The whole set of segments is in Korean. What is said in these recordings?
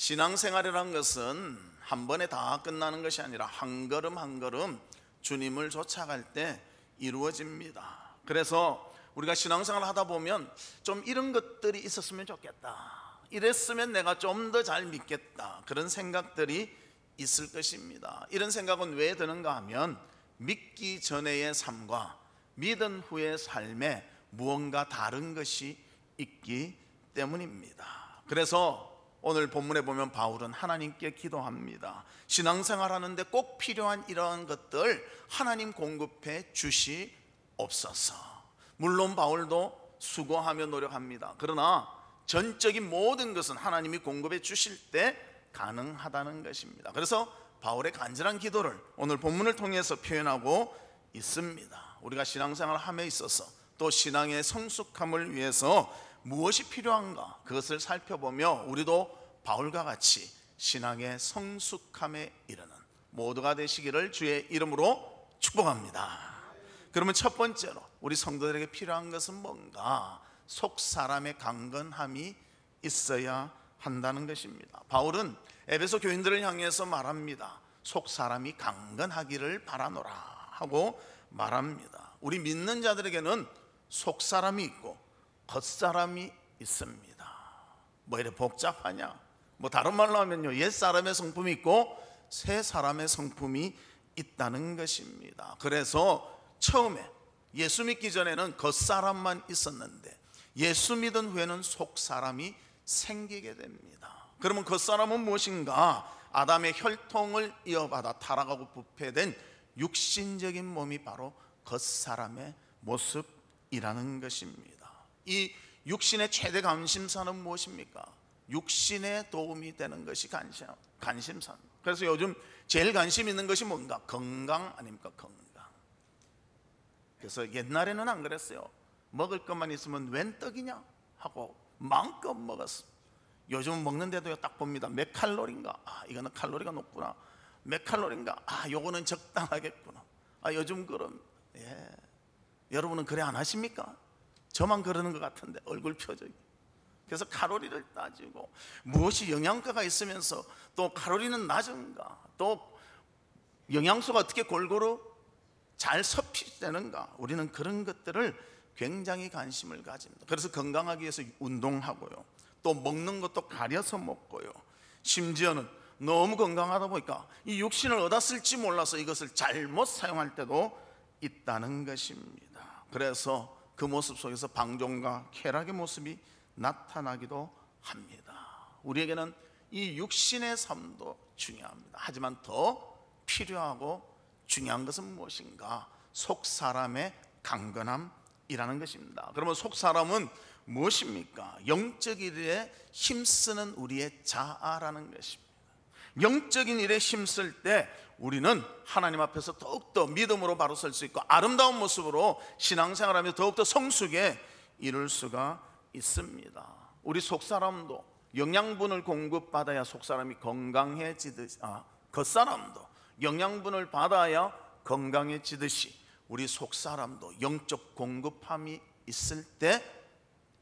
신앙생활이라는 것은 한 번에 다 끝나는 것이 아니라 한 걸음 한 걸음 주님을 쫓아갈 때 이루어집니다. 그래서 우리가 신앙생활을 하다 보면 좀 이런 것들이 있었으면 좋겠다, 이랬으면 내가 좀 더 잘 믿겠다, 그런 생각들이 있을 것입니다. 이런 생각은 왜 드는가 하면 믿기 전의 삶과 믿은 후의 삶에 무언가 다른 것이 있기 때문입니다. 그래서 오늘 본문에 보면 바울은 하나님께 기도합니다. 신앙생활 하는데 꼭 필요한 이러한 것들 하나님 공급해 주시옵소서. 물론 바울도 수고하며 노력합니다. 그러나 전적인 모든 것은 하나님이 공급해 주실 때 가능하다는 것입니다. 그래서 바울의 간절한 기도를 오늘 본문을 통해서 표현하고 있습니다. 우리가 신앙생활을 함에 있어서 또 신앙의 성숙함을 위해서 무엇이 필요한가, 그것을 살펴보며 우리도 바울과 같이 신앙의 성숙함에 이르는 모두가 되시기를 주의 이름으로 축복합니다. 그러면 첫 번째로 우리 성도들에게 필요한 것은 뭔가? 속 사람의 강건함이 있어야 한다는 것입니다. 바울은 에베소 교인들을 향해서 말합니다. 속 사람이 강건하기를 바라노라 하고 말합니다. 우리 믿는 자들에게는 속 사람이 있고 겉 사람이 있습니다. 뭐 이래 복잡하냐? 뭐 다른 말로 하면요, 옛 사람의 성품이 있고 새 사람의 성품이 있다는 것입니다. 그래서 처음에 예수 믿기 전에는 겉 사람만 있었는데 예수 믿은 후에는 속 사람이 생기게 됩니다. 그러면 겉 사람은 무엇인가? 아담의 혈통을 이어받아 타락하고 부패된 육신적인 몸이 바로 겉 사람의 모습이라는 것입니다. 이 육신의 최대 관심사는 무엇입니까? 육신에 도움이 되는 것이 관심사. 그래서 요즘 제일 관심 있는 것이 뭔가? 건강 아닙니까? 건강. 그래서 옛날에는 안 그랬어요. 먹을 것만 있으면 웬 떡이냐 하고 마음껏 먹었어. 요즘 먹는데도 딱 봅니다. 몇 칼로리인가? 이거는 칼로리가 높구나. 몇 칼로리인가? 요거는 적당하겠구나. 요즘 그럼 여러분은 그래 안 하십니까? 저만 그러는 것 같은데 얼굴 표정이. 그래서 칼로리를 따지고 무엇이 영양가가 있으면서 또 칼로리는 낮은가, 또 영양소가 어떻게 골고루 잘 섭취되는가, 우리는 그런 것들을 굉장히 관심을 가집니다. 그래서 건강하기 위해서 운동하고요, 또 먹는 것도 가려서 먹고요, 심지어는 너무 건강하다 보니까 이 육신을 어디다 쓸지 몰라서 이것을 잘못 사용할 때도 있다는 것입니다. 그래서 그 모습 속에서 방종과 쾌락의 모습이 나타나기도 합니다. 우리에게는 이 육신의 삶도 중요합니다. 하지만 더 필요하고 중요한 것은 무엇인가? 속 사람의 강건함이라는 것입니다. 그러면 속 사람은 무엇입니까? 영적 일에 힘쓰는 우리의 자아라는 것입니다. 영적인 일에 힘쓸 때 우리는 하나님 앞에서 더욱더 믿음으로 바로 설 수 있고 아름다운 모습으로 신앙생활하며 더욱더 성숙에 이룰 수가 있습니다. 우리 속사람도 영양분을 공급받아야 속사람이 건강해지듯이, 겉사람도 영양분을 받아야 건강해지듯이 우리 속사람도 영적 공급함이 있을 때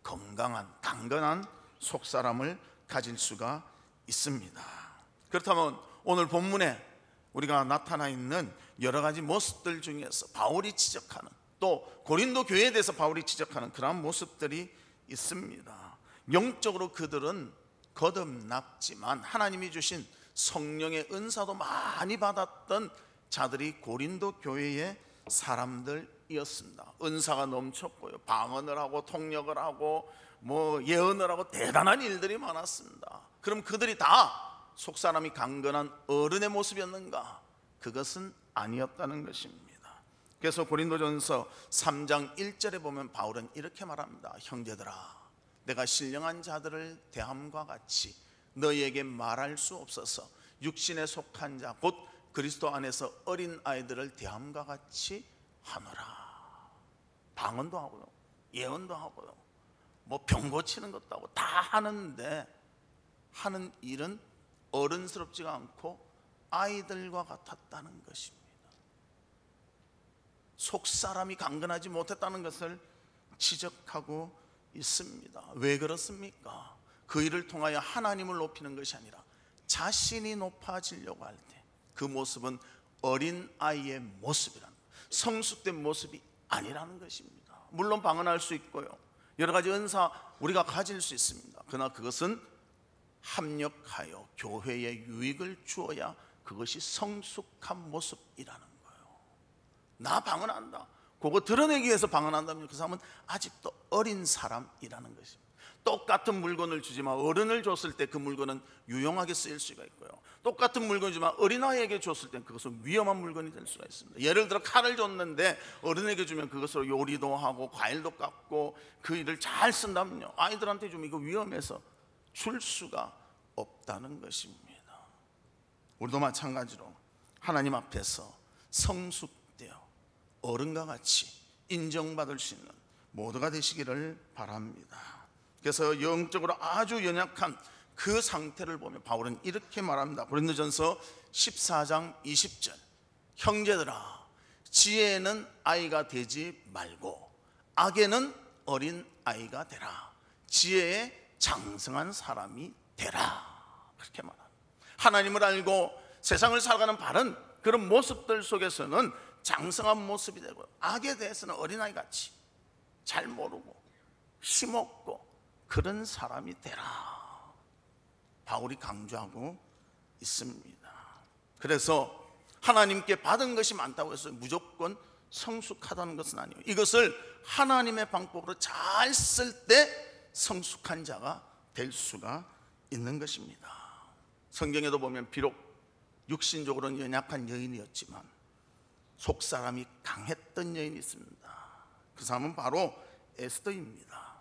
건강한 강건한 속사람을 가질 수가 있습니다. 그렇다면 오늘 본문에 우리가 나타나 있는 여러 가지 모습들 중에서 바울이 지적하는, 또 고린도 교회에 대해서 바울이 지적하는 그러한 모습들이 있습니다. 영적으로 그들은 거듭났지만 하나님이 주신 성령의 은사도 많이 받았던 자들이 고린도 교회의 사람들이었습니다. 은사가 넘쳤고요, 방언을 하고 통역을 하고 예언을 하고 대단한 일들이 많았습니다. 그럼 그들이 다 속사람이 강건한 어른의 모습이었는가? 그것은 아니었다는 것입니다. 그래서 고린도전서 3장 1절에 보면 바울은 이렇게 말합니다. 형제들아, 내가 신령한 자들을 대함과 같이 너희에게 말할 수 없어서 육신에 속한 자 곧 그리스도 안에서 어린 아이들을 대함과 같이 하노라. 방언도 하고요, 예언도 하고요, 병 고치는 것도 하고 다 하는데 하는 일은 어른스럽지가 않고 아이들과 같았다는 것입니다. 속사람이 강건하지 못했다는 것을 지적하고 있습니다. 왜 그렇습니까? 그 일을 통하여 하나님을 높이는 것이 아니라 자신이 높아지려고 할 때 그 모습은 어린아이의 모습이라는, 성숙된 모습이 아니라는 것입니다. 물론 방언할 수 있고요, 여러 가지 은사 우리가 가질 수 있습니다. 그러나 그것은 합력하여 교회에 유익을 주어야 그것이 성숙한 모습이라는 거예요. 나 방언한다, 그거 드러내기 위해서 방언한다면 그 사람은 아직도 어린 사람이라는 것입니다. 똑같은 물건을 주지만 어른을 줬을 때 그 물건은 유용하게 쓰일 수가 있고요, 똑같은 물건이지만 어린아이에게 줬을 때 그것은 위험한 물건이 될 수가 있습니다. 예를 들어 칼을 줬는데 어른에게 주면 그것으로 요리도 하고 과일도 깎고 그 일을 잘 쓴다면요, 아이들한테 주면 이거 위험해서 줄 수가 없다는 것입니다. 우리도 마찬가지로 하나님 앞에서 성숙되어 어른과 같이 인정받을 수 있는 모두가 되시기를 바랍니다. 그래서 영적으로 아주 연약한 그 상태를 보며 바울은 이렇게 말합니다. 고린도전서 14장 20절, 형제들아, 지혜에는 아이가 되지 말고 악에는 어린 아이가 되라. 지혜에 장성한 사람이 되라. 그렇게 말합니다. 하나님을 알고 세상을 살아가는 바른 그런 모습들 속에서는 장성한 모습이 되고, 악에 대해서는 어린아이같이 잘 모르고 힘없고 그런 사람이 되라. 바울이 강조하고 있습니다. 그래서 하나님께 받은 것이 많다고 해서 무조건 성숙하다는 것은 아니에요. 이것을 하나님의 방법으로 잘 쓸 때 성숙한 자가 될 수가 있는 것입니다. 성경에도 보면 비록 육신적으로는 연약한 여인이었지만 속사람이 강했던 여인이 있습니다. 그 사람은 바로 에스더입니다.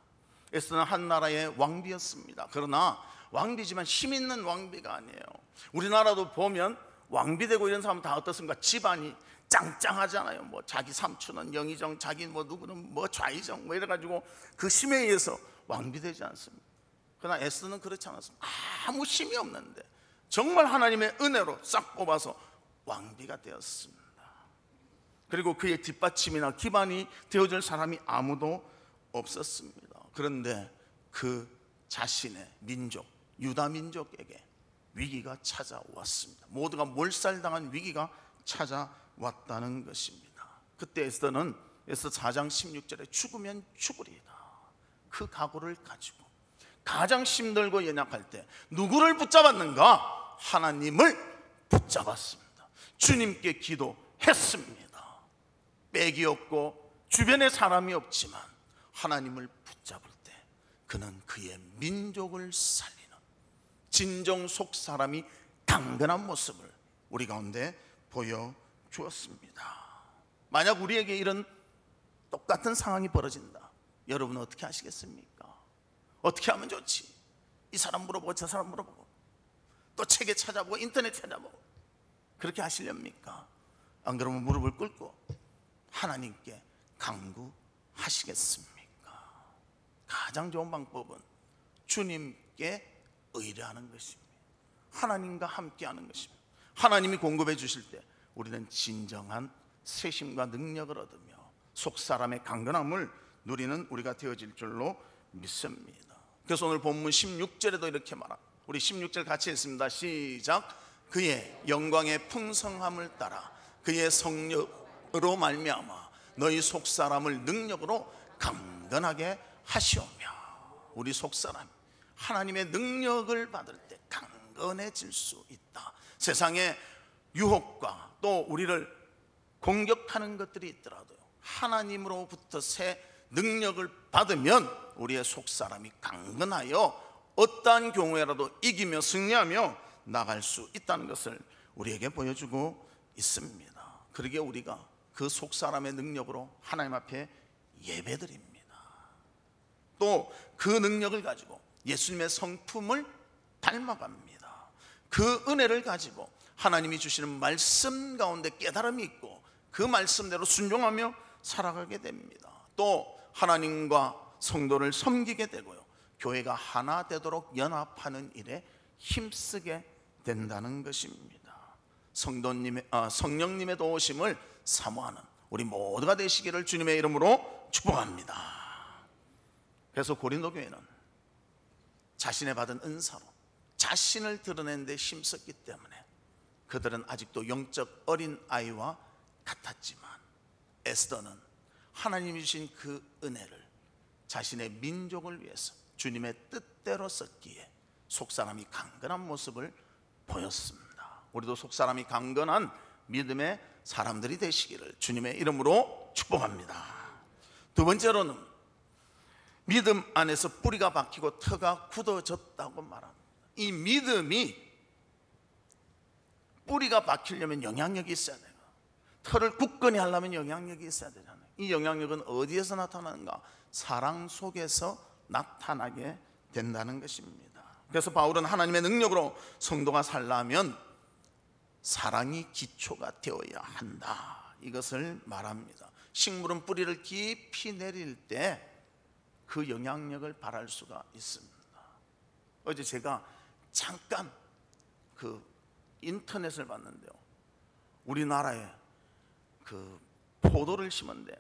에스더는 한 나라의 왕비였습니다. 그러나 왕비지만 힘 있는 왕비가 아니에요. 우리나라도 보면 왕비 되고 이런 사람은 다 어떻습니까? 집안이 짱짱하잖아요. 뭐 자기 삼촌은 영의정, 자기 뭐 누구는 뭐 좌의정, 뭐 이래가지고 그 힘에 의해서 왕비 되지 않습니다. 그러나 에스더는 그렇지 않았습니다. 아무 힘이 없는데 정말 하나님의 은혜로 싹 뽑아서 왕비가 되었습니다. 그리고 그의 뒷받침이나 기반이 되어줄 사람이 아무도 없었습니다. 그런데 그 자신의 민족, 유다 민족에게 위기가 찾아왔습니다. 모두가 몰살당한 위기가 찾아왔다는 것입니다. 그때 에스더는 에스더 4장 16절에 죽으면 죽으리이다, 그 각오를 가지고 가장 힘들고 연약할 때 누구를 붙잡았는가? 하나님을 붙잡았습니다. 주님께 기도했습니다. 빽이 없고 주변에 사람이 없지만 하나님을 붙잡을 때 그는 그의 민족을 살리는 진정 속 사람이 강건한 모습을 우리 가운데 보여주었습니다. 만약 우리에게 이런 똑같은 상황이 벌어진다, 여러분은 어떻게 하시겠습니까? 어떻게 하면 좋지? 이 사람 물어보고 저 사람 물어보고 또 책에 찾아보고 인터넷 찾아보고 그렇게 하시렵니까? 안 그러면 무릎을 꿇고 하나님께 간구하시겠습니까? 가장 좋은 방법은 주님께 의뢰하는 것입니다. 하나님과 함께하는 것입니다. 하나님이 공급해 주실 때 우리는 진정한 세심과 능력을 얻으며 속사람의 강건함을 누리는 우리가 되어질 줄로 믿습니다. 그래서 오늘 본문 16절에도 이렇게 말합니다. 우리 16절 같이 읽습니다. 시작. 그의 영광의 풍성함을 따라 그의 성령으로 말미암아 너희 속사람을 능력으로 강건하게 하시오며. 우리 속사람 하나님의 능력을 받을 때 강건해질 수 있다. 세상의 유혹과 또 우리를 공격하는 것들이 있더라도 하나님으로부터 새 능력을 받으면 우리의 속사람이 강건하여 어떠한 경우에라도 이기며 승리하며 나갈 수 있다는 것을 우리에게 보여주고 있습니다. 그러기에 우리가 그 속사람의 능력으로 하나님 앞에 예배드립니다. 또 그 능력을 가지고 예수님의 성품을 닮아갑니다. 그 은혜를 가지고 하나님이 주시는 말씀 가운데 깨달음이 있고 그 말씀대로 순종하며 살아가게 됩니다. 또 하나님과 성도를 섬기게 되고요, 교회가 하나 되도록 연합하는 일에 힘쓰게 된다는 것입니다. 성령님의 도우심을 사모하는 우리 모두가 되시기를 주님의 이름으로 축복합니다. 그래서 고린도 교회는 자신의 받은 은사로 자신을 드러내는 데 힘썼기 때문에 그들은 아직도 영적 어린 아이와 같았지만, 에스더는 하나님이 주신 그 은혜를 자신의 민족을 위해서 주님의 뜻대로 썼기에 속사람이 강건한 모습을 보였습니다. 우리도 속사람이 강건한 믿음의 사람들이 되시기를 주님의 이름으로 축복합니다. 두 번째로는 믿음 안에서 뿌리가 박히고 터가 굳어졌다고 말합니다. 이 믿음이 뿌리가 박히려면 영향력이 있어야 돼요. 터를 굳건히 하려면 영향력이 있어야 되잖아요. 이 영향력은 어디에서 나타나는가? 사랑 속에서 나타나게 된다는 것입니다. 그래서 바울은 하나님의 능력으로 성도가 살려면 사랑이 기초가 되어야 한다, 이것을 말합니다. 식물은 뿌리를 깊이 내릴 때 그 영향력을 발할 수가 있습니다. 어제 제가 잠깐 그 인터넷을 봤는데요, 우리나라에 그 포도를 심었는데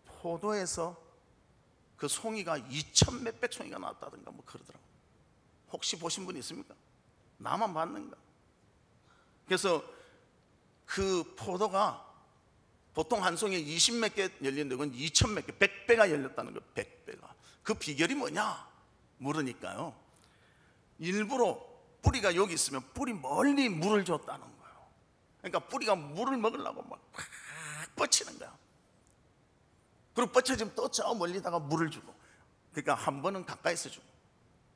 포도에서 그 송이가 2천 몇백 송이가 나왔다든가 뭐 그러더라고요. 혹시 보신 분 있습니까? 나만 봤는가? 그래서 그 포도가 보통 한 송이에 20 몇 개 열리는데 그건 2천 몇 개, 100배가 열렸다는 거예요. 100배가. 그 비결이 뭐냐 물으니까요, 일부러 뿌리가 여기 있으면 뿌리 멀리 물을 줬다는 거예요. 그러니까 뿌리가 물을 먹으려고 막 뻗치는 거야. 그리고 뻗쳐지면 또 저 멀리다가 물을 주고, 그러니까 한 번은 가까이서 주고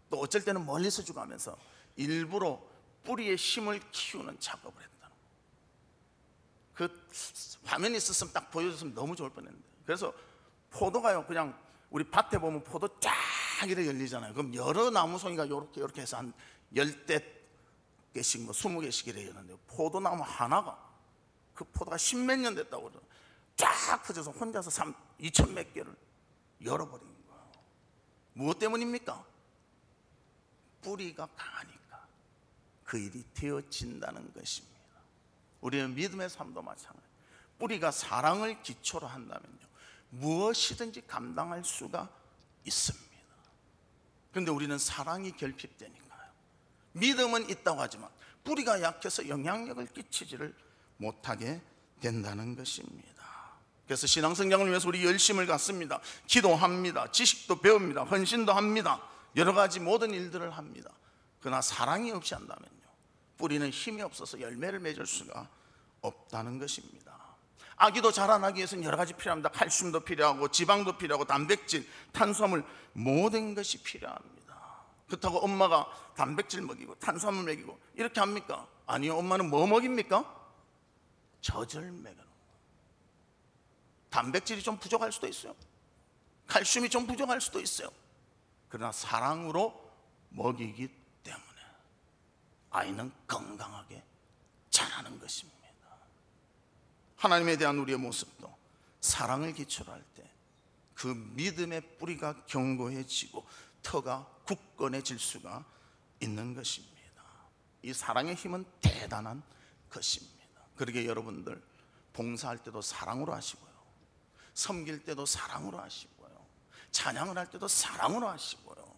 또 어쩔 때는 멀리서 주고 하면서 일부러 뿌리의 힘을 키우는 작업을 했다는 거예요. 그 화면이 있었으면 딱 보여줬으면 너무 좋을 뻔했는데, 그래서 포도가요, 그냥 우리 밭에 보면 포도 쫙 이렇게 열리잖아요. 그럼 여러 나무송이가 이렇게 해서 한 10개씩 뭐 20개씩 이렇게 열렸는데, 포도나무 하나가 그 포도가 10몇 년 됐다고 그러죠. 쫙 퍼져서 혼자서 2천 몇 개를 열어버린 거예요. 무엇 때문입니까? 뿌리가 강하니까 그 일이 되어진다는 것입니다. 우리는 믿음의 삶도 마찬가지예요. 뿌리가 사랑을 기초로 한다면요, 무엇이든지 감당할 수가 있습니다. 그런데 우리는 사랑이 결핍되니까요, 믿음은 있다고 하지만 뿌리가 약해서 영향력을 끼치지를 못하게 된다는 것입니다. 그래서 신앙성장을 위해서 우리 열심을 갖습니다. 기도합니다. 지식도 배웁니다. 헌신도 합니다. 여러 가지 모든 일들을 합니다. 그러나 사랑이 없이 한다면요, 뿌리는 힘이 없어서 열매를 맺을 수가 없다는 것입니다. 아기도 자라나기 위해서는 여러 가지 필요합니다. 칼슘도 필요하고 지방도 필요하고 단백질, 탄수화물, 모든 것이 필요합니다. 그렇다고 엄마가 단백질 먹이고 탄수화물 먹이고 이렇게 합니까? 아니요. 엄마는 뭐 먹입니까? 젖을 먹여요. 단백질이 좀 부족할 수도 있어요. 칼슘이 좀 부족할 수도 있어요. 그러나 사랑으로 먹이기 때문에 아이는 건강하게 자라는 것입니다. 하나님에 대한 우리의 모습도 사랑을 기초로 할 때 그 믿음의 뿌리가 견고해지고 터가 굳건해질 수가 있는 것입니다. 이 사랑의 힘은 대단한 것입니다. 그러게 여러분들 봉사할 때도 사랑으로 하시고요, 섬길 때도 사랑으로 하시고요, 찬양을 할 때도 사랑으로 하시고요,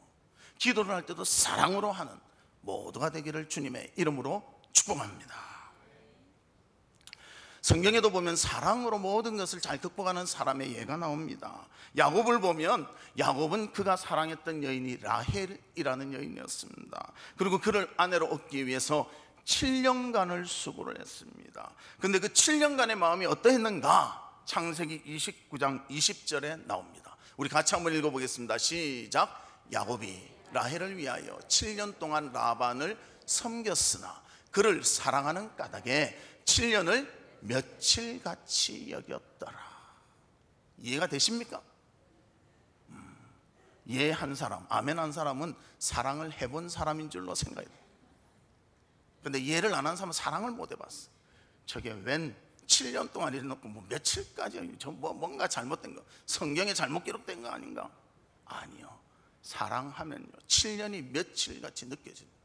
기도를 할 때도 사랑으로 하는 모두가 되기를 주님의 이름으로 축복합니다. 성경에도 보면 사랑으로 모든 것을 잘 극복하는 사람의 예가 나옵니다. 야곱을 보면 야곱은 그가 사랑했던 여인이 라헬이라는 여인이었습니다. 그리고 그를 아내로 얻기 위해서 7년간을 수고를 했습니다. 그런데 그 7년간의 마음이 어떠했는가? 창세기 29장 20절에 나옵니다. 우리 같이 한번 읽어보겠습니다. 시작. 야곱이 라헬을 위하여 7년 동안 라반을 섬겼으나 그를 사랑하는 까닭에 7년을 며칠같이 여겼더라. 이해가 되십니까? 이해한 사람, 아멘 한 사람은 사랑을 해본 사람인 줄로 생각해요. 그런데 이해를 안 한 사람은 사랑을 못 해봤어. 저게 웬 7년 동안 이래놓고 뭐 며칠까지 뭔가 잘못된 거, 성경에 잘못 기록된 거 아닌가? 아니요. 사랑하면요 7년이 며칠같이 느껴집니다.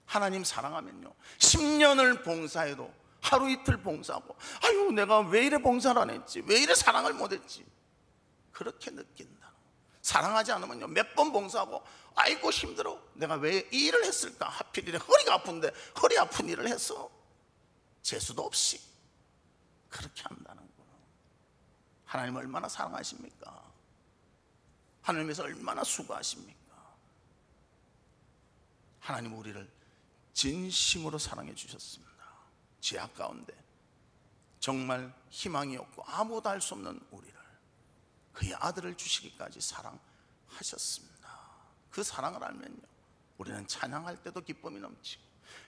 하나님 사랑하면요 10년을 봉사해도 하루 이틀 봉사하고, 아유 내가 왜 이래 봉사를 안 했지, 왜 이래 사랑을 못 했지, 그렇게 느낀다. 사랑하지 않으면요, 몇 번 봉사하고 아이고 힘들어, 내가 왜 이 일을 했을까, 하필 이래 허리가 아픈데 허리 아픈 일을 해서 재수도 없이 그렇게 한다는 거예요. 하나님 얼마나 사랑하십니까? 하나님께서 얼마나 수고하십니까? 하나님 우리를 진심으로 사랑해 주셨습니다. 죄악 가운데 정말 희망이 없고 아무도 할 수 없는 우리를 그의 아들을 주시기까지 사랑하셨습니다. 그 사랑을 알면요, 우리는 찬양할 때도 기쁨이 넘치고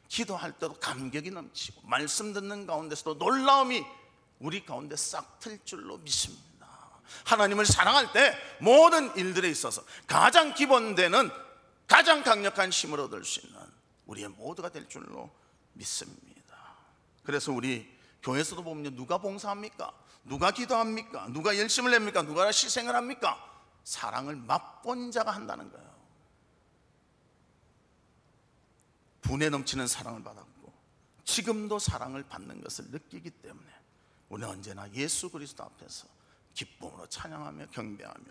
기도할 때도 감격이 넘치고 말씀 듣는 가운데서도 놀라움이 우리 가운데 싹 틀 줄로 믿습니다. 하나님을 사랑할 때 모든 일들에 있어서 가장 기본되는 가장 강력한 힘을 얻을 수 있는 우리의 모두가 될 줄로 믿습니다. 그래서 우리 교회에서도 보면 누가 봉사합니까? 누가 기도합니까? 누가 열심을 냅니까? 누가 희생을 합니까? 사랑을 맛본 자가 한다는 거예요. 분에 넘치는 사랑을 받았고 지금도 사랑을 받는 것을 느끼기 때문에 우리는 언제나 예수 그리스도 앞에서 기쁨으로 찬양하며 경배하며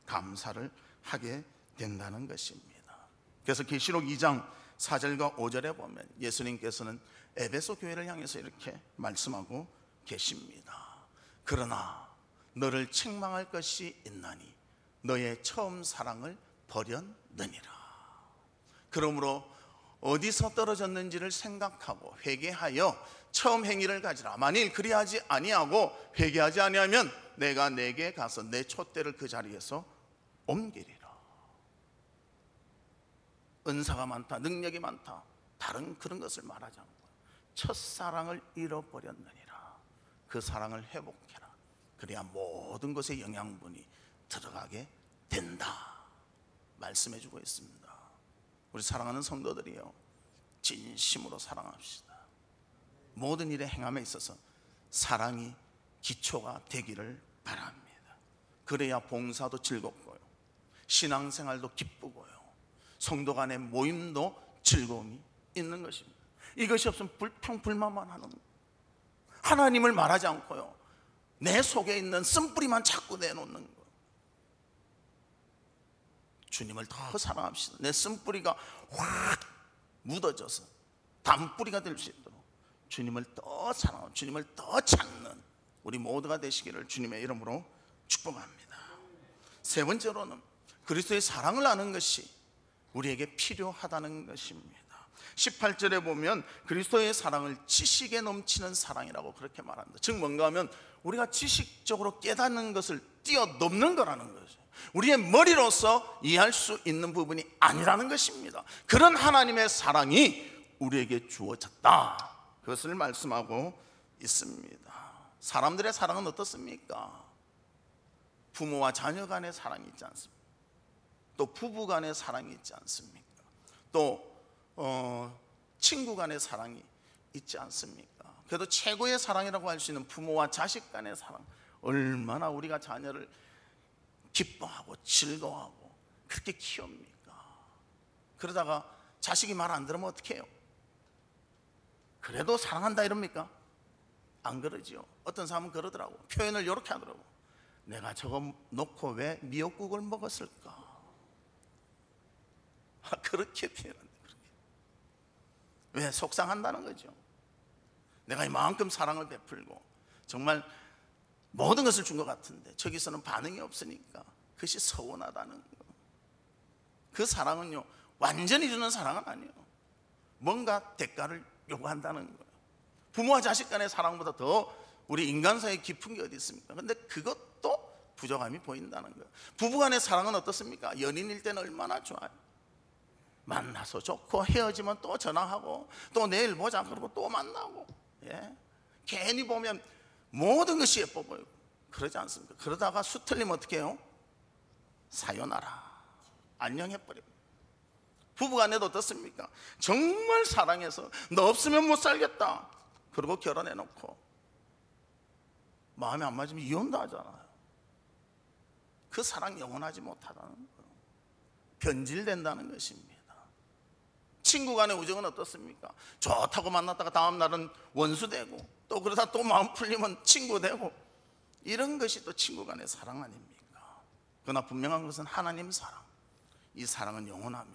감사를 하게 된다는 것입니다. 그래서 계시록 2장 4절과 5절에 보면 예수님께서는 에베소 교회를 향해서 이렇게 말씀하고 계십니다. 그러나 너를 책망할 것이 있나니 너의 처음 사랑을 버렸느니라. 그러므로 어디서 떨어졌는지를 생각하고 회개하여 처음 행위를 가지라. 만일 그리하지 아니하고 회개하지 아니하면 내가 내게 가서 내 촛대를 그 자리에서 옮기리라. 은사가 많다, 능력이 많다, 다른 그런 것을 말하지 않고 첫사랑을 잃어버렸느니라. 그 사랑을 회복해라. 그래야 모든 것에 영양분이 들어가게 된다 말씀해 주고 있습니다. 우리 사랑하는 성도들이요, 진심으로 사랑합시다. 모든 일의 행함에 있어서 사랑이 기초가 되기를 바랍니다. 그래야 봉사도 즐겁고요, 신앙생활도 기쁘고요, 성도 간의 모임도 즐거움이 있는 것입니다. 이것이 없으면 불평불만만 하는 거예요. 하나님을 말하지 않고요, 내 속에 있는 쓴뿌리만 자꾸 내놓는 거예요. 주님을 더 사랑합시다. 내 쓴뿌리가 확 묻어져서 단뿌리가 될 수 있도록 주님을 더 사랑하고 주님을 더 찾는 우리 모두가 되시기를 주님의 이름으로 축복합니다. 세 번째로는 그리스도의 사랑을 아는 것이 우리에게 필요하다는 것입니다. 18절에 보면 그리스도의 사랑을 지식에 넘치는 사랑이라고 그렇게 말합니다. 즉 뭔가 하면 우리가 지식적으로 깨닫는 것을 뛰어넘는 거라는 거죠. 우리의 머리로서 이해할 수 있는 부분이 아니라는 것입니다. 그런 하나님의 사랑이 우리에게 주어졌다, 그것을 말씀하고 있습니다. 사람들의 사랑은 어떻습니까? 부모와 자녀 간의 사랑이 있지 않습니까? 또 부부 간의 사랑이 있지 않습니까? 또 친구 간의 사랑이 있지 않습니까? 그래도 최고의 사랑이라고 할 수 있는 부모와 자식 간의 사랑, 얼마나 우리가 자녀를 기뻐하고 즐거워하고 그렇게 키웁니까? 그러다가 자식이 말 안 들으면 어떻게 해요? 그래도 사랑한다 이럽니까? 안 그러지요. 어떤 사람은 그러더라고. 표현을 이렇게 하더라고. 내가 저거 놓고 왜 미역국을 먹었을까? 그렇게 표현한다. 왜? 속상한다는 거죠. 내가 이만큼 사랑을 베풀고 정말 모든 것을 준 것 같은데 저기서는 반응이 없으니까 그것이 서운하다는 거. 그 사랑은요, 완전히 주는 사랑은 아니에요. 뭔가 대가를 요구한다는 거예요. 부모와 자식 간의 사랑보다 더 우리 인간 사이에 깊은 게 어디 있습니까? 근데 그것도 부족함이 보인다는 거예요. 부부 간의 사랑은 어떻습니까? 연인일 때는 얼마나 좋아요. 만나서 좋고 헤어지면 또 전화하고 또 내일 보자 그러고 또 만나고, 예? 괜히 보면 모든 것이 예뻐 보이고 그러지 않습니까? 그러다가 수 틀리면 어떻게 해요? 사요나라, 안녕해버립니다. 부부간에도 어떻습니까? 정말 사랑해서 너 없으면 못 살겠다 그러고 결혼해놓고 마음에 안 맞으면 이혼도 하잖아요. 그 사랑 영원하지 못하다는 거예요. 변질된다는 것입니다. 친구 간의 우정은 어떻습니까? 좋다고 만났다가 다음 날은 원수 되고 또 그러다 또 마음 풀리면 친구 되고, 이런 것이 또 친구 간의 사랑 아닙니까? 그러나 분명한 것은 하나님 사랑, 이 사랑은 영원하며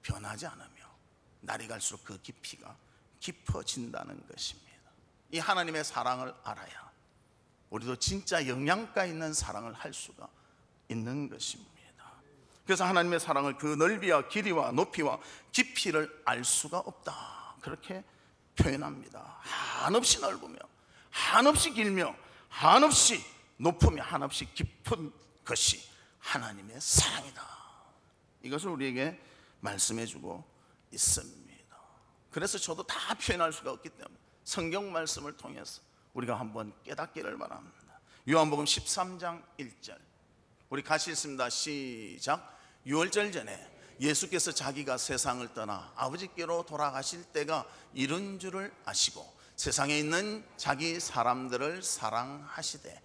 변하지 않으며 날이 갈수록 그 깊이가 깊어진다는 것입니다. 이 하나님의 사랑을 알아야 우리도 진짜 영양가 있는 사랑을 할 수가 있는 것입니다. 그래서 하나님의 사랑을 그 넓이와 길이와 높이와 깊이를 알 수가 없다, 그렇게 표현합니다. 한없이 넓으며 한없이 길며 한없이 높으며 한없이 깊은 것이 하나님의 사랑이다, 이것을 우리에게 말씀해 주고 있습니다. 그래서 저도 다 표현할 수가 없기 때문에 성경 말씀을 통해서 우리가 한번 깨닫기를 바랍니다. 요한복음 13장 1절 우리 같이 읽습니다. 시작. 유월절 전에 예수께서 자기가 세상을 떠나 아버지께로 돌아가실 때가 이른 줄을 아시고 세상에 있는 자기 사람들을 사랑하시되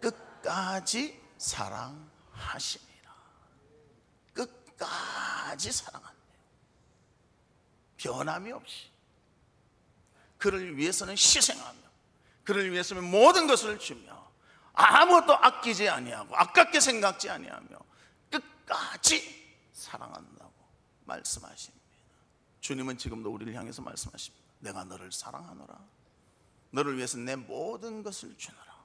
끝까지 사랑하십니다. 끝까지 사랑한대요. 변함이 없이 그를 위해서는 희생하며 그를 위해서는 모든 것을 주며 아무것도 아끼지 아니하고 아깝게 생각지 아니하며 끝까지 사랑한다고 말씀하십니다. 주님은 지금도 우리를 향해서 말씀하십니다. 내가 너를 사랑하노라. 너를 위해서 내 모든 것을 주노라.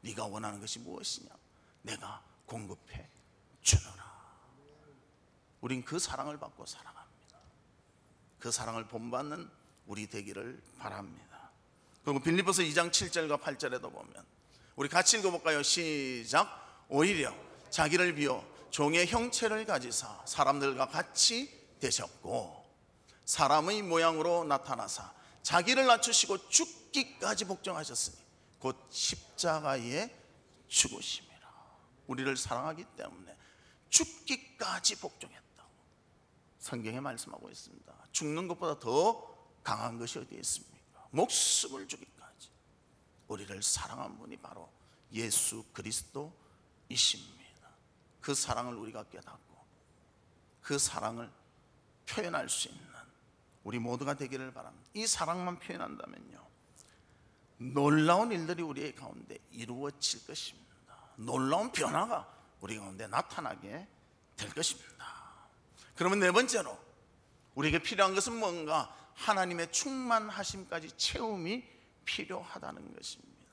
네가 원하는 것이 무엇이냐 내가 공급해 주노라. 우린 그 사랑을 받고 살아갑니다. 그 사랑을 본받는 우리 되기를 바랍니다. 그리고 빌립보서 2장 7절과 8절에도 보면 우리 같이 읽어볼까요? 시작. 오히려 자기를 비워 종의 형체를 가지사 사람들과 같이 되셨고 사람의 모양으로 나타나사 자기를 낮추시고 죽기까지 복종하셨으니 곧 십자가에 죽으심이라. 우리를 사랑하기 때문에 죽기까지 복종했다고 성경에 말씀하고 있습니다. 죽는 것보다 더 강한 것이 어디에 있습니까? 목숨을 주기까지 우리를 사랑한 분이 바로 예수 그리스도이십니다. 그 사랑을 우리가 깨닫고 그 사랑을 표현할 수 있는 우리 모두가 되기를 바랍니다. 이 사랑만 표현한다면요 놀라운 일들이 우리 가운데 이루어질 것입니다. 놀라운 변화가 우리 가운데 나타나게 될 것입니다. 그러면 네 번째로 우리에게 필요한 것은 뭔가? 하나님의 충만하심까지 채움이 필요하다는 것입니다.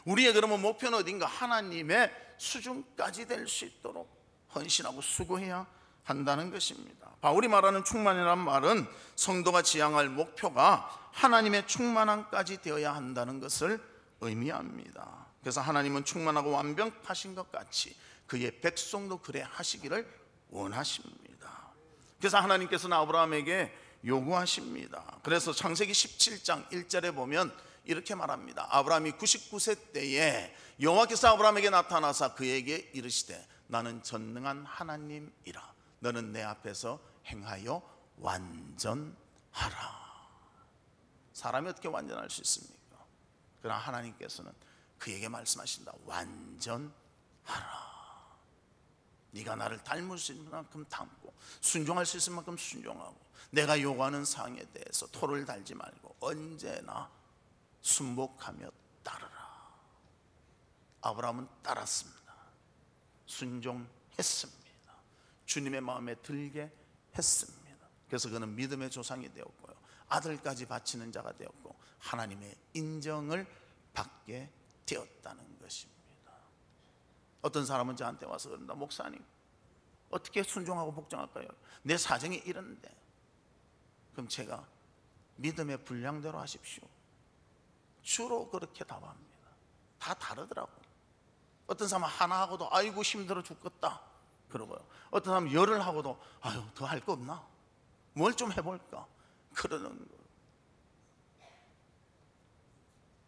우리의 그러면 목표는 어딘가? 하나님의 수준까지 될 수 있도록 헌신하고 수고해야 한다는 것입니다. 바울이 말하는 충만이라는 말은 성도가 지향할 목표가 하나님의 충만함까지 되어야 한다는 것을 의미합니다. 그래서 하나님은 충만하고 완벽하신 것 같이 그의 백성도 그래 하시기를 원하십니다. 그래서 하나님께서는 아브라함에게 요구하십니다. 그래서 창세기 17장 1절에 보면 이렇게 말합니다. 아브라함이 99세 때에 여호와께서 아브라함에게 나타나사 그에게 이르시되 나는 전능한 하나님이라. 너는 내 앞에서 행하여 완전하라. 사람이 어떻게 완전할 수 있습니까? 그러나 하나님께서는 그에게 말씀하신다. 완전하라. 네가 나를 닮을 수 있는 만큼 닮고 순종할 수 있을 만큼 순종하고 내가 요구하는 사항에 대해서 토를 달지 말고 언제나 순복하며 따르라. 아브라함은 따랐습니다. 순종했습니다. 주님의 마음에 들게 했습니다. 그래서 그는 믿음의 조상이 되었고요 아들까지 바치는 자가 되었고 하나님의 인정을 받게 되었다는 것입니다. 어떤 사람은 저한테 와서 그런다. 목사님 어떻게 순종하고 복종할까요? 내 사정이 이런데. 그럼 제가 믿음의 분량대로 하십시오. 주로 그렇게 답합니다. 다 다르더라고. 어떤 사람은 하나 하고도 아이고 힘들어 죽겠다 그러고요. 어떤 사람은 열을 하고도 아유 더 할 거 없나? 뭘 좀 해볼까? 그러는 거예요.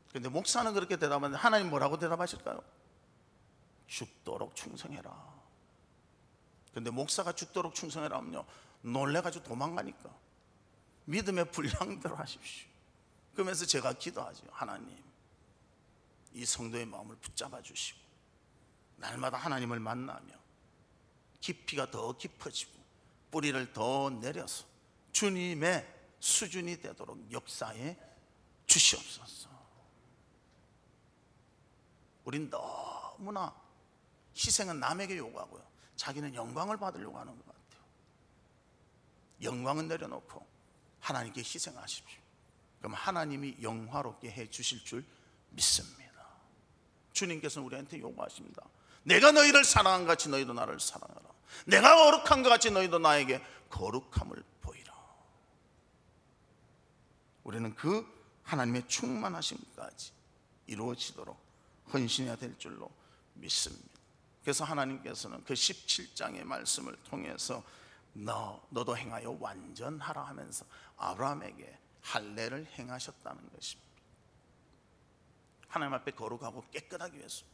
그런데 목사는 그렇게 대답하는데 하나님 뭐라고 대답하실까요? 죽도록 충성해라. 그런데 목사가 죽도록 충성해라 하면요 놀래가지고 도망가니까 믿음의 분량대로 하십시오. 그러면서 제가 기도하죠. 하나님 이 성도의 마음을 붙잡아 주시고 날마다 하나님을 만나며 깊이가 더 깊어지고 뿌리를 더 내려서 주님의 수준이 되도록 역사해 주시옵소서. 우린 너무나 희생은 남에게 요구하고요 자기는 영광을 받으려고 하는 것 같아요. 영광은 내려놓고 하나님께 희생하십시오. 그럼 하나님이 영화롭게 해 주실 줄 믿습니다. 주님께서는 우리한테 요구하십니다. 내가 너희를 사랑한 같이 너희도 나를 사랑하라. 내가 거룩한 것 같이 너희도 나에게 거룩함을 보이라. 우리는 그 하나님의 충만하심까지 이루어지도록 헌신해야 될 줄로 믿습니다. 그래서 하나님께서는 그 17장의 말씀을 통해서 너도 행하여 완전하라 하면서 아브라함에게 할례를 행하셨다는 것입니다. 하나님 앞에 거룩하고 깨끗하기 위해서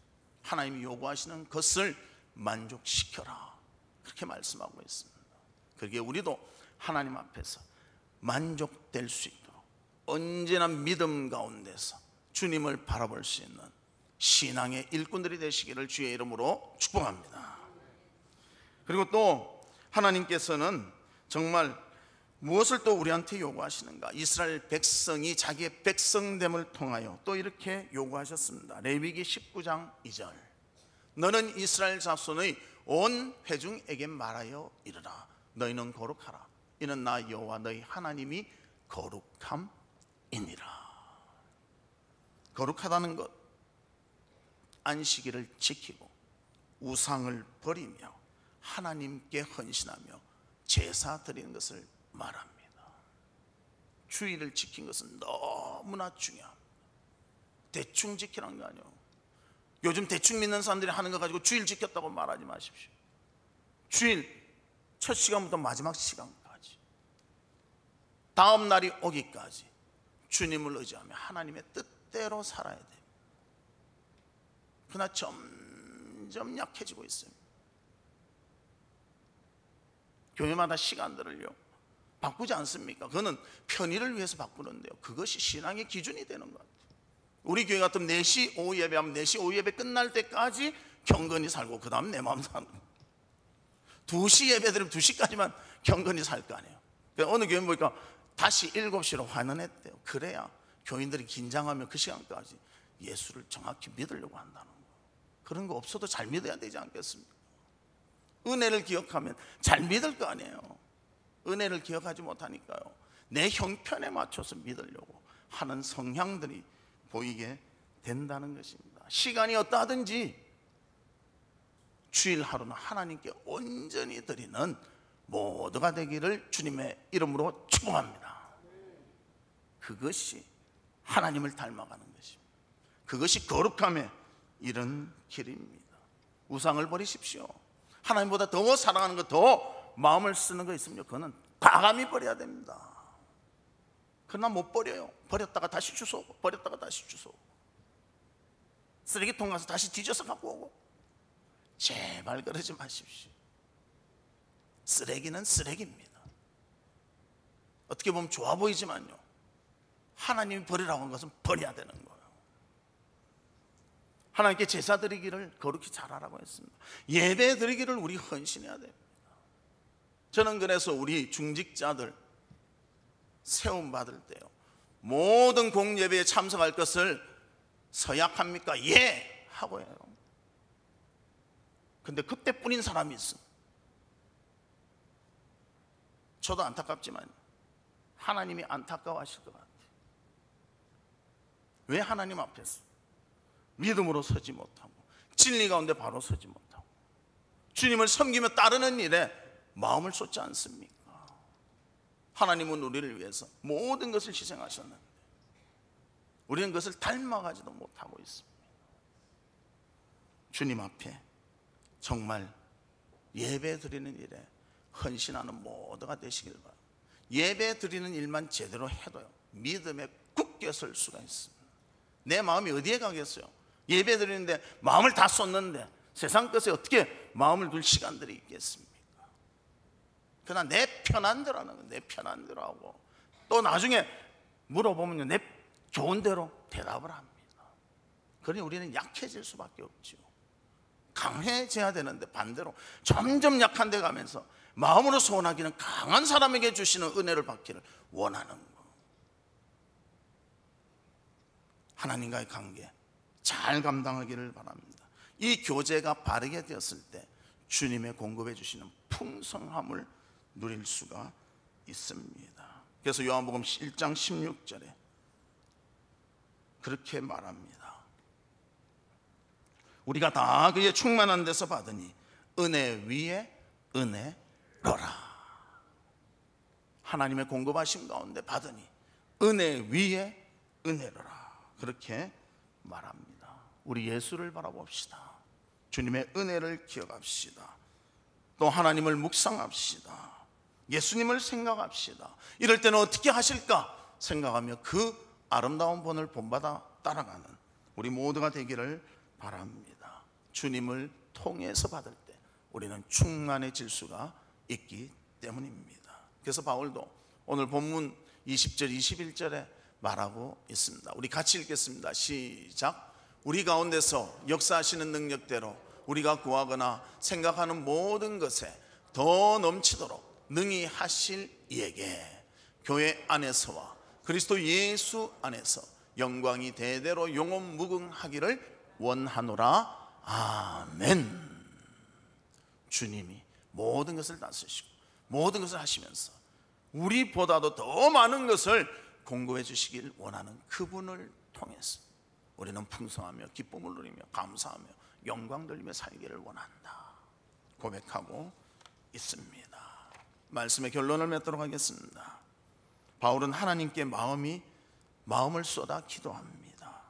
하나님이 요구하시는 것을 만족시켜라, 그렇게 말씀하고 있습니다. 그게 우리도 하나님 앞에서 만족될 수 있도록 언제나 믿음 가운데서 주님을 바라볼 수 있는 신앙의 일꾼들이 되시기를 주의 이름으로 축복합니다. 그리고 또 하나님께서는 정말 무엇을 또 우리한테 요구하시는가? 이스라엘 백성이 자기의 백성됨을 통하여 또 이렇게 요구하셨습니다. 레위기 19장 2절, 너는 이스라엘 자손의 온 회중에게 말하여 이르라. 너희는 거룩하라. 이는 나 여호와 너희 하나님이 거룩함이니라. 거룩하다는 것, 안식일을 지키고 우상을 버리며 하나님께 헌신하며 제사 드리는 것을 말합니다. 주일을 지킨 것은 너무나 중요합니다. 대충 지키라는 거 아니에요. 요즘 대충 믿는 사람들이 하는 거 가지고 주일 지켰다고 말하지 마십시오. 주일 첫 시간부터 마지막 시간까지, 다음 날이 오기까지 주님을 의지하며 하나님의 뜻대로 살아야 됩니다. 그러나 점점 약해지고 있습니다. 교회마다 시간들을요 바꾸지 않습니까? 그거는 편의를 위해서 바꾸는데요, 그것이 신앙의 기준이 되는 것 같아요. 우리 교회 같으면 4시 오후 예배하면 4시 오후 예배 끝날 때까지 경건히 살고 그 다음 내 마음 사는 거예요. 2시 예배 드리면 2시까지만 경건히 살 거 아니에요. 어느 교회 보니까 다시 7시로 환원했대요. 그래야 교인들이 긴장하면 그 시간까지 예수를 정확히 믿으려고 한다는 거예요. 그런 거 없어도 잘 믿어야 되지 않겠습니까? 은혜를 기억하면 잘 믿을 거 아니에요. 은혜를 기억하지 못하니까요, 내 형편에 맞춰서 믿으려고 하는 성향들이 보이게 된다는 것입니다. 시간이 어떠하든지 주일 하루는 하나님께 온전히 드리는 모두가 되기를 주님의 이름으로 축복합니다. 그것이 하나님을 닮아가는 것입니다. 그것이 거룩함의 이런 길입니다. 우상을 버리십시오. 하나님보다 더 사랑하는 것, 더 마음을 쓰는 거 있으면 그거는 과감히 버려야 됩니다. 그러나 못 버려요. 버렸다가 다시 주워오고, 버렸다가 다시 주워오고, 쓰레기통 가서 다시 뒤져서 갖고 오고. 제발 그러지 마십시오. 쓰레기는 쓰레기입니다. 어떻게 보면 좋아 보이지만요, 하나님이 버리라고 한 것은 버려야 되는 거예요. 하나님께 제사 드리기를 거룩히 잘하라고 했습니다. 예배 드리기를 우리 헌신해야 됩니다. 저는 그래서 우리 중직자들 세움 받을 때요, 모든 공예배에 참석할 것을 서약합니까? 예! 하고 해요. 근데 그때뿐인 사람이 있어. 저도 안타깝지만 하나님이 안타까워하실 것 같아요. 왜 하나님 앞에서 믿음으로 서지 못하고 진리 가운데 바로 서지 못하고 주님을 섬기며 따르는 일에 마음을 쏟지 않습니까? 하나님은 우리를 위해서 모든 것을 희생하셨는데 우리는 그것을 닮아가지도 못하고 있습니다. 주님 앞에 정말 예배 드리는 일에 헌신하는 모두가 되시길 바랍니다. 예배 드리는 일만 제대로 해도요, 믿음에 굳게 설 수가 있습니다. 내 마음이 어디에 가겠어요? 예배 드리는데 마음을 다 쏟는데 세상 것에 어떻게 마음을 둘 시간들이 있겠습니까? 그러나 내 편한 대로 하는 거예요. 내 편한 대로 하고 또 나중에 물어보면 내 좋은 대로 대답을 합니다. 그러니 우리는 약해질 수밖에 없죠. 강해져야 되는데 반대로 점점 약한 데 가면서 마음으로 소원하기는 강한 사람에게 주시는 은혜를 받기를 원하는 거. 하나님과의 관계 잘 감당하기를 바랍니다. 이 교제가 바르게 되었을 때 주님의 공급해 주시는 풍성함을 누릴 수가 있습니다. 그래서 요한복음 1장 16절에 그렇게 말합니다. 우리가 다 그의 충만한 데서 받으니 은혜 위에 은혜로라. 하나님의 공급하심 가운데 받으니 은혜 위에 은혜로라. 그렇게 말합니다. 우리 예수를 바라봅시다. 주님의 은혜를 기억합시다. 또 하나님을 묵상합시다. 예수님을 생각합시다. 이럴 때는 어떻게 하실까 생각하며 그 아름다운 본을 본받아 따라가는 우리 모두가 되기를 바랍니다. 주님을 통해서 받을 때 우리는 충만해질 수가 있기 때문입니다. 그래서 바울도 오늘 본문 20절 21절에 말하고 있습니다. 우리 같이 읽겠습니다. 시작. 우리 가운데서 역사하시는 능력대로 우리가 구하거나 생각하는 모든 것에 더 넘치도록 능히 하실 이에게 교회 안에서와 그리스도 예수 안에서 영광이 대대로 영원 무궁하기를 원하노라. 아멘. 주님이 모든 것을 다스리시고 모든 것을 하시면서 우리보다도 더 많은 것을 공급해 주시길 원하는 그분을 통해서 우리는 풍성하며 기쁨을 누리며 감사하며 영광 돌리며 살기를 원한다 고백하고 있습니다. 말씀의 결론을 맺도록 하겠습니다. 바울은 하나님께 마음을 쏟아 기도합니다.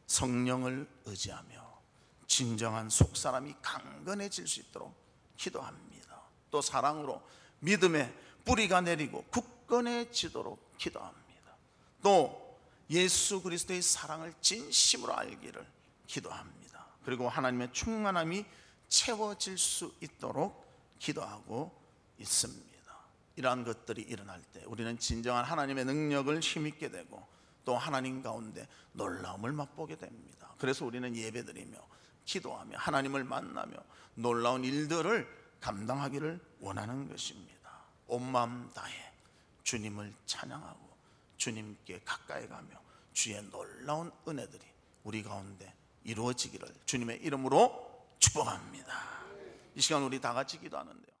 성령을 의지하며 진정한 속사람이 강건해질 수 있도록 기도합니다. 또 사랑으로 믿음의 뿌리가 내리고 굳건해지도록 기도합니다. 또 예수 그리스도의 사랑을 진심으로 알기를 기도합니다. 그리고 하나님의 충만함이 채워질 수 있도록 기도하고 있습니다. 이러한 것들이 일어날 때 우리는 진정한 하나님의 능력을 힘입게 되고 또 하나님 가운데 놀라움을 맛보게 됩니다. 그래서 우리는 예배드리며 기도하며 하나님을 만나며 놀라운 일들을 감당하기를 원하는 것입니다. 온 마음 다해 주님을 찬양하고 주님께 가까이 가며 주의 놀라운 은혜들이 우리 가운데 이루어지기를 주님의 이름으로 축복합니다. 이 시간 우리 다 같이 기도하는데